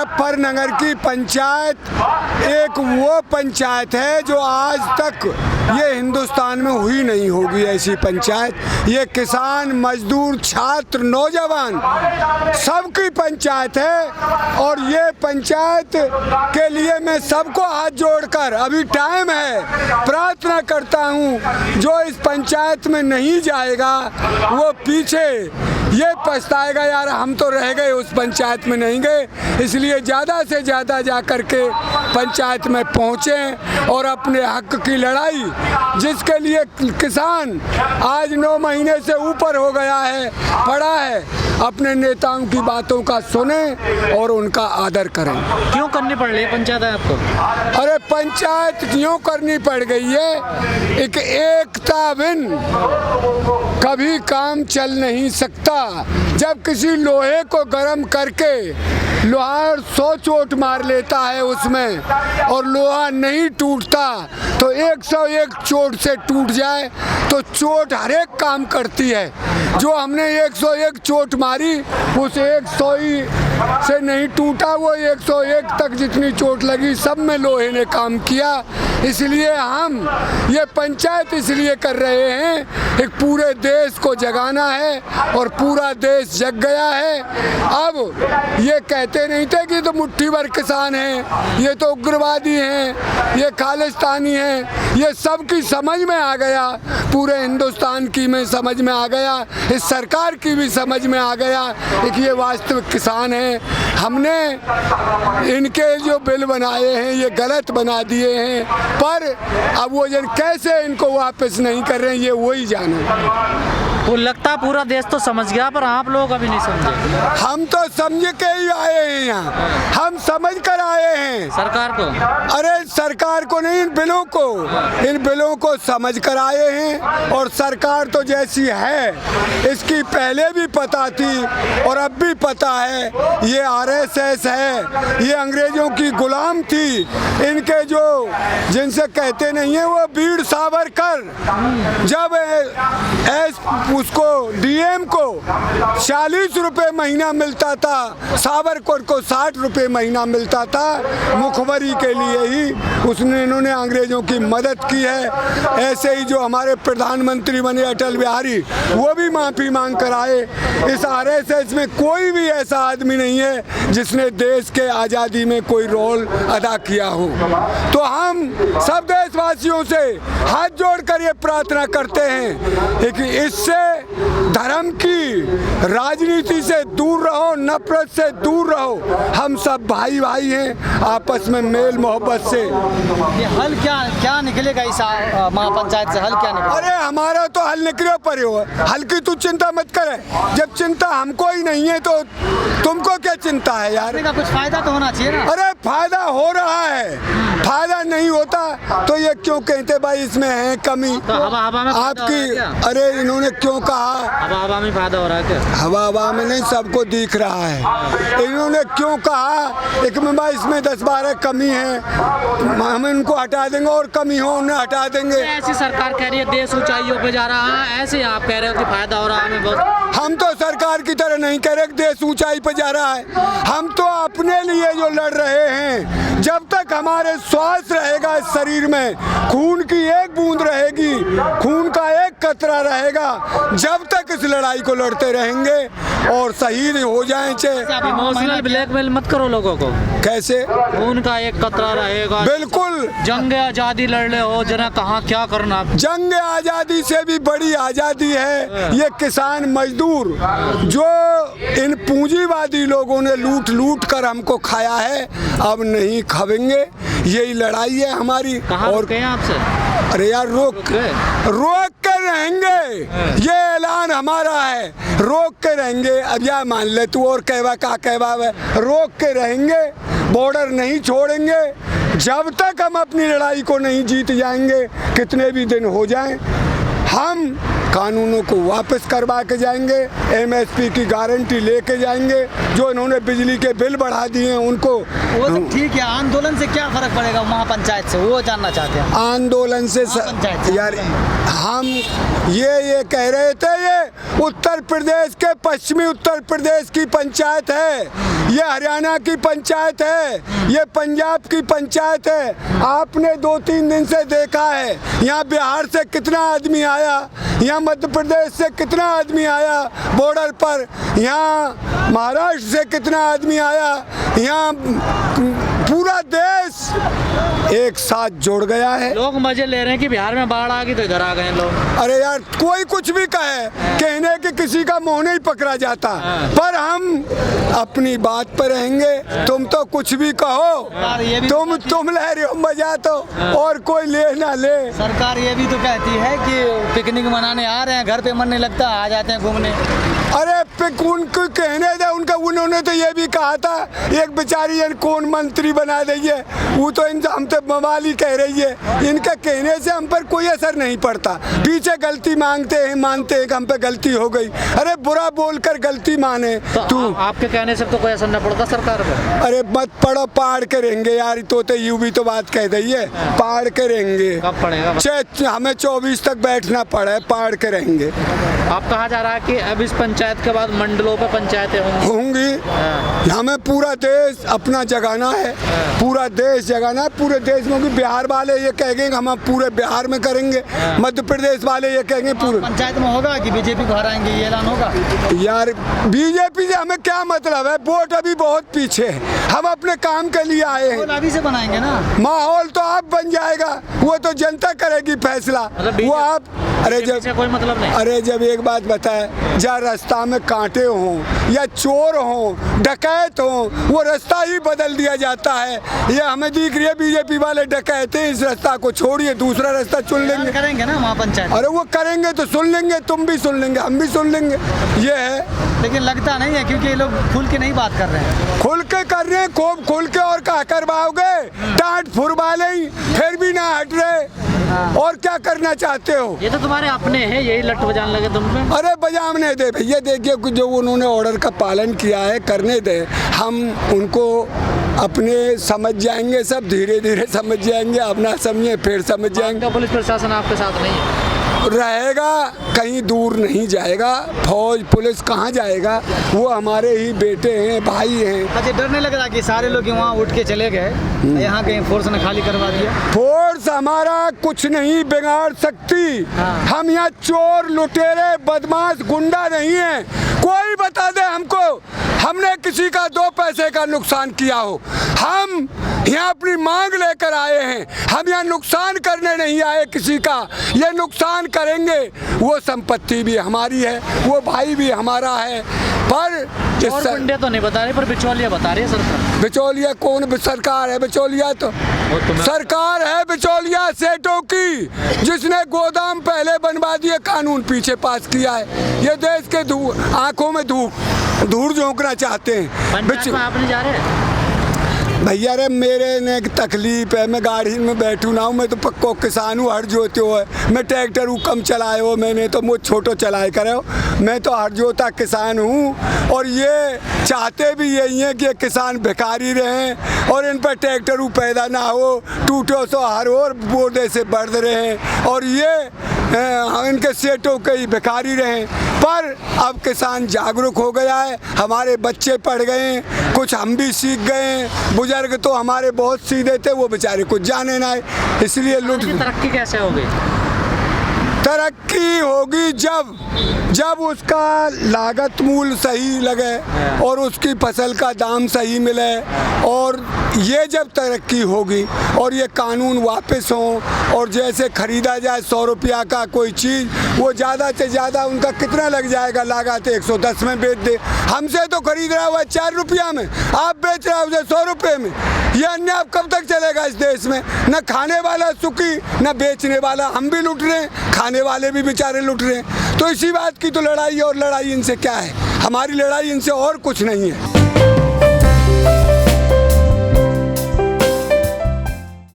मुजफ्फरनगर की पंचायत एक वो पंचायत है जो आज तक ये हिंदुस्तान में हुई नहीं होगी ऐसी पंचायत। ये किसान, मजदूर, छात्र, नौजवान सबकी पंचायत है और ये पंचायत के लिए मैं सबको हाथ जोड़कर अभी टाइम है प्रार्थना करता हूँ, जो इस पंचायत में नहीं जाएगा वो पीछे ये पछताएगा, यार हम तो रह गए उस पंचायत में नहीं गए। इसलिए ज़्यादा से ज़्यादा जा कर के पंचायत में पहुँचें और अपने हक की लड़ाई, जिसके लिए किसान आज 9 महीने से ऊपर हो गया है, पड़ा है, अपने नेताओं की बातों का सुने और उनका आदर करें। क्यों करनी पड़ रही है पंचायत आपको? अरे पंचायत क्यों करनी पड़ गई है? एक एकता बिन कभी काम चल नहीं सकता। जब किसी लोहे को गर्म करके लोहार 100 चोट मार लेता है उसमें और लोहा नहीं टूटता, तो 101 चोट से टूट जाए तो चोट हर एक काम करती है। जो हमने 101 चोट मारी उस 100 ही से नहीं टूटा, वो 101 तक जितनी चोट लगी सब में लोहे ने काम किया। इसलिए हम ये पंचायत इसलिए कर रहे हैं, एक पूरे देश को जगाना है और पूरा देश जग गया है। अब ये कहते नहीं थे कि तो मुट्ठी भर किसान हैं, ये तो उग्रवादी हैं, ये खालिस्तानी हैं, ये सबकी समझ में आ गया, पूरे हिंदुस्तान की में समझ में आ गया, इस सरकार की भी समझ में आ गया कि ये वास्तविक किसान हैं। हमने इनके जो बिल बनाए हैं ये गलत बना दिए हैं, पर अब वो जन कैसे इनको वापस नहीं कर रहे हैं ये वही जाने। वो लगता पूरा देश तो समझ गया, पर आप लोग अभी नहीं समझे। हम तो समझ के ही आए हैं यहाँ, हम समझ कर आए हैं सरकार को। अरे सरकार को नहीं, इन बिलों को समझ कर आए हैं। और सरकार तो जैसी है इसकी पहले भी पता थी और अब भी पता है, ये RSS है, ये अंग्रेजों की गुलाम थी। इनके जो जिनसे कहते नहीं है वो वीर सावरकर, जब उसको DM को 40 रुपये महीना मिलता था, सावरकर को 60 रुपये महीना मिलता था, मुखबरी के लिए ही इन्होंने अंग्रेजों की मदद की है। ऐसे ही जो हमारे प्रधानमंत्री बने अटल बिहारी, वो भी माफ़ी मांग कर आए। इस RSS में कोई भी ऐसा आदमी नहीं है जिसने देश के आज़ादी में कोई रोल अदा किया हो। तो हम सब देशवासियों से हाथ जोड़कर ये प्रार्थना करते हैं कि इससे धर्म की राजनीति से दूर रहो, नफरत से दूर रहो। हम सब भाई भाई हैं, आपस में मेल मोहब्बत से। ये हल क्या निकलेगा इस महापंचायत से? हल क्या निकलेगा? अरे हमारा तो हल निकले पर हो, हल की तू चिंता मत करे। जब चिंता हमको ही नहीं है तो तुमको क्या चिंता है यार? कुछ फायदा तो होना चाहिए ना। अरे फायदा हो रहा है, फायदा नहीं होता तो ये क्यों कहते भाई इसमें है कमी? तो हवा में आपकी अरे इन्होंने क्यों कहा हवा में फायदा हो रहा है क्या? हवा में नहीं, सबको दिख रहा है। इन्होंने क्यों कहा एक में भाई इसमें 10-12 कमी है, हम इनको हटा देंगे और कमी हो उन्हें हटा देंगे। ऐसी सरकार कह रही है देश ऊंचाइयों पे जा रहा है, ऐसे आप कह रहे हो कि फायदा हो रहा है हमें बहुत। हम तो सरकार की तरह नहीं कह रहे देश ऊंचाई पे जा रहा है, हम तो अपने लिए जो लड़ रहे हैं। जब तक हमारे श्वास रहेगा इस शरीर में, खून की एक बूंद रहेगी, खून का एक कतरा रहेगा, जब तक इस लड़ाई को लड़ते रहेंगे और शहीद हो जाएं चाहे। इमोशनल ब्लैकमेल मत करो लोगों को। कैसे? खून का एक कतरा रहेगा। बिल्कुल, जंग आजादी लड़ रहे हो, जना कहाँ क्या करना। जंग आजादी से भी बड़ी आजादी है ये किसान मजदूर जो इन पूंजीवादी लोगों ने लूट कर हमको खाया है, अब नहीं खावेंगे। यही लड़ाई है हमारी। और आपसे अरे यार रोक के रहेंगे, ये ऐलान हमारा है, रोक के रहेंगे। अब या मान ले तू और कहवा का कहवा है, रोक के रहेंगे, बॉर्डर नहीं छोड़ेंगे जब तक हम अपनी लड़ाई को नहीं जीत जाएंगे, कितने भी दिन हो जाएं। हम कानूनों को वापस करवा के जाएंगे, MSP की गारंटी लेके जाएंगे। जो इन्होंने बिजली के बिल बढ़ा दिए हैं उनको वो सब ठीक है, आंदोलन से क्या फर्क पड़ेगा महापंचायत से, वो जानना चाहते हैं। आंदोलन से महापंचायत से यार हम ये कह रहे थे, ये उत्तर प्रदेश के पश्चिमी उत्तर प्रदेश की पंचायत है, ये हरियाणा की पंचायत है, ये पंजाब की पंचायत है। आपने 2-3 दिन से देखा है यहाँ बिहार से कितना आदमी आया, यहाँ मध्य प्रदेश से कितना आदमी आया बॉर्डर पर, यहाँ महाराष्ट्र से कितना आदमी आया, यहाँ पूरा देश एक साथ जुड़ गया है। लोग मजे ले रहे हैं कि बिहार में बाढ़ आ गई तो इधर आ गए लोग। अरे यार कोई कुछ भी कहे, कहने कि किसी का मुंह नहीं पकड़ा जाता, पर हम अपनी बात पर रहेंगे। तुम तो कुछ भी कहो, तुम ले रहे हो मजा तो, और कोई ले ना ले। सरकार ये भी तो कहती है कि पिकनिक मनाने आ रहे हैं, घर पे मन नहीं लगता, आ जाते हैं घूमने। अरे उनको कहने दे, उन्होंने तो ये भी कहा था, एक बेचारी कौन मंत्री बना देंगे, वो तो हम तो मवाली कह रही है। इनका कहने से हम पर कोई असर नहीं पड़ता, पीछे गलती मानते हैं कि हम पे गलती हो गई। अरे बुरा बोलकर गलती माने तो आपके कहने से तो कोई असर न पड़ता सरकार पर। अरे मत पढ़ो, पहाड़ के रहेंगे यार, तो यूं भी तो बात कह दी है, पहाड़ के रहेंगे। कब पड़ेगा? हमें 24 तक बैठना पड़े, पहाड़ के रहेंगे। आप कहा जा रहा है कि अब इस पंचायत के बाद मंडलों पे पंचायतें होंगी। हमें पूरा देश अपना जगाना है, पूरा देश जगाना है। पूरे देश में भी बिहार वाले ये कहेंगे हम पूरे बिहार में करेंगे, मध्य प्रदेश वाले ये कहेंगे पूरे। पंचायत में होगा कि बीजेपी को हराएंगे, ये ऐलान होगा? यार बीजेपी से हमें क्या मतलब है, वोट अभी बहुत पीछे है, हम अपने काम के लिए आए हैं। अभी से बनाएंगे ना माहौल, तो आप बन जाएगा, वो तो जनता करेगी फैसला। वो आप अरे जब कोई मतलब नहीं। अरे जब एक बात बताए, जहाँ रास्ता में कांटे हों या चोर हों, डकैत हों, वो रास्ता ही बदल दिया जाता है। ये हमें दिख रही है बीजेपी वाले डकैत हैं, इस रास्ता को छोड़िए, दूसरा रास्ता चुन लेंगे। करेंगे ना महापंचायत? अरे वो करेंगे तो सुन लेंगे, तुम भी सुन लेंगे, हम भी सुन लेंगे, ये है। लेकिन लगता नहीं है, क्योंकि ये लोग खुल के नहीं बात कर रहे हैं। खुल के कर रहे हैं, खूब खुल के, और कहा करवाओगे, डांट फुरवा लें, फिर भी ना हट रहे, और क्या करना चाहते हो? ये तो तुम्हारे अपने हैं, यही लट बजाने लगे तुम पे। अरे बजाने दे भैया, देखिए जो उन्होंने ऑर्डर का पालन किया है करने दे, हम उनको अपने समझ जाएंगे, सब धीरे धीरे समझ जाएंगे, अपना समझे फिर समझ जाएंगे। पुलिस प्रशासन आपके साथ नहीं है? रहेगा, कहीं दूर नहीं जाएगा। फौज पुलिस कहाँ जाएगा, वो हमारे ही बेटे हैं, भाई हैं। अच्छा, डर नहीं लग रहा कि सारे लोग वहाँ उठ के चले गए, यहाँ कहीं फोर्स ने खाली करवा दिया? फोर्स हमारा कुछ नहीं बिगाड़ सकती। हम यहाँ चोर, लुटेरे, बदमाश, गुंडा नहीं है। कोई बता दे हमको हमने किसी का 2 पैसे का नुकसान किया हो। हम यहाँ अपनी मांग लेकर आए हैं, हम यहाँ नुकसान करने नहीं आए किसी का। ये नुकसान करेंगे, वो संपत्ति भी हमारी है, वो भाई भी हमारा है। पर गुंडे तो नहीं बता रहे, पर बिचौलिया बता रही है सरकार। बिचौलिया कौन? सरकार है बिचौलिया, तो सरकार है बिचौलिया सेठों की, जिसने गोदाम पहले बनवा दिए, कानून पीछे पास किया है। ये देश के आंखों में धूल झोंकना चाहते हैं। पंचायत में आप नहीं जा रहे? भैया रे मेरे ने एक तकलीफ है, मैं गाड़ी में बैठू ना हूँ, मैं तो पक्को किसान हूँ, हर जोते हो है। मैं ट्रैक्टर हूँ, कम चलाए हो, मैंने तो मुझ छोटो चलाए करे हो, मैं तो हर जोता किसान हूँ। और ये चाहते भी यही है कि किसान भिखारी रहें और इन पर ट्रैक्टर पैदा ना हो, टूटो सो हर और बोर्डे से बढ़ रहे हैं, और ये इनके सेठों के ही भिखारी रहें। पर अब किसान जागरूक हो गया है, हमारे बच्चे पढ़ गए, कुछ हम भी सीख गए। बुजुर्ग तो हमारे बहुत सीधे थे, वो बेचारे कुछ जाने ना, इसलिए लूट। तरक्की कैसे होगी? तरक्की होगी जब उसका लागत मूल्य सही लगे और उसकी फसल का दाम सही मिले, और ये जब तरक्की होगी और ये कानून वापस हो, और जैसे खरीदा जाए 100 रुपया का कोई चीज़, वो ज़्यादा से ज़्यादा उनका कितना लग जाएगा, लागत 110 में बेच दे। हमसे तो खरीद रहा हुआ 4 रुपया में, आप बेच रहे हो उसे 100 रुपये में। ये अन्याय कब तक चलेगा इस देश में? न खाने वाला सुखी, न बेचने वाला। हम भी लूट रहे हैं, खाने वाले भी बेचारे लूट रहे हैं। तो इसी बात की तो लड़ाई, और लड़ाई इनसे क्या है? हमारी लड़ाई इनसे और कुछ नहीं है।